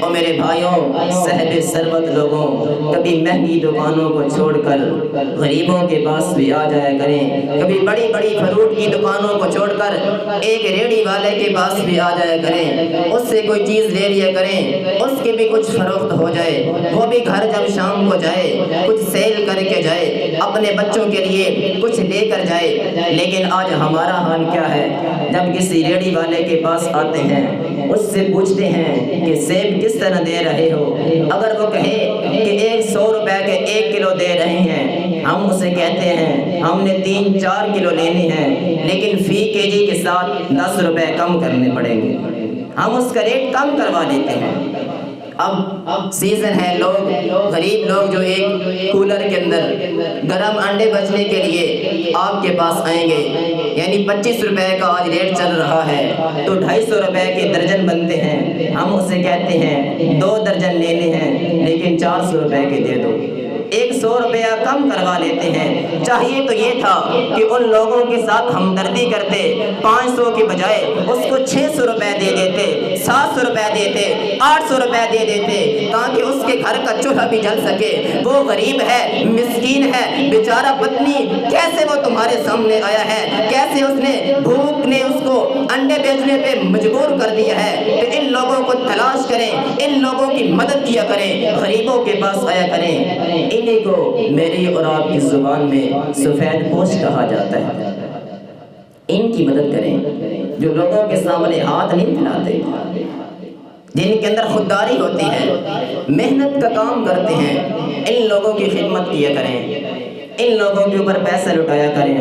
اور میرے بھائیوں صاحب ثروت لوگوں، کبھی مہنگی دکانوں کو چھوڑ کر غریبوں کے پاس بھی آ جایا کریں، کبھی بڑی بڑی فروٹ کی دکانوں کو چھوڑ کر ایک ریڑھی والے کے پاس بھی آ جایا کریں، اس سے کوئی چیز لے لیا کریں، اس کے بھی کچھ فروخت ہو جائے، وہ بھی گھر جب شام کو جائے کچھ سیل کر کے جائے، اپنے بچوں کے لیے کچھ لے کر جائے۔ لیکن آج ہمارا حال کیا ہے؟ جب کسی ریڑھی والے کے پاس آتے ہیں، اس سے پوچھتے ہیں کہ سیب کس طرح دے رہے ہو؟ اگر وہ کہے کہ 100 روپے کے 1 کلو دے رہے ہیں، ہم اسے کہتے ہیں ہم نے 3-4 کلو لینے ہیں، لیکن فی کے جی کے ساتھ 10 روپے کم کرنے پڑیں گے، ہم اس کا ریٹ کم کروا دیتے ہیں۔ اب سیزن ہے، لوگ غریب لوگ جو ایک کولر کے اندر گرم انڈے بچنے کے لیے آپ کے پاس آئیں گے، یعنی 25 روپے کا آج ریٹ چل رہا ہے تو 250 روپے کے درجن بنتے ہیں، ہم اسے کہتے ہیں 2 درجن لینے ہیں لیکن 400 روپے کے دے دو، 100 روپیہ کم کروا لیتے ہیں۔ چاہیے تو یہ تھا کہ ان لوگوں کے ساتھ ہمدردی کرتے، 500 کے بجائے اس کو 600 روپے دے دیتے، 700 روپے دیتے، 800 روپے دے دیتے، تاکہ اس کے گھر کا چولہا بھی جل سکے۔ وہ غریب ہے، مسکین ہے، بیچارہ پتنی کیسے وہ تمہارے سامنے آیا ہے، کیسے اس نے بھوک نے اس کو انڈے بیچنے پہ مجبور کر دیا ہے۔ تو ان لوگوں کو تلاش کریں، ان لوگوں کی مدد کیا کریں، غریبوں کے پاس آیا کریں۔ انہیں کو میری اور آپ کی زبان میں سفید پوش کہا جاتا ہے۔ ان کی مدد کریں جو لوگوں کے سامنے ہاتھ نہیں پھیلاتے، جن کے اندر خودداری ہوتی ہے، محنت کا کام کرتے ہیں، ان لوگوں کی خدمت کیا کریں، ان لوگوں کے اوپر پیسہ لٹایا کریں۔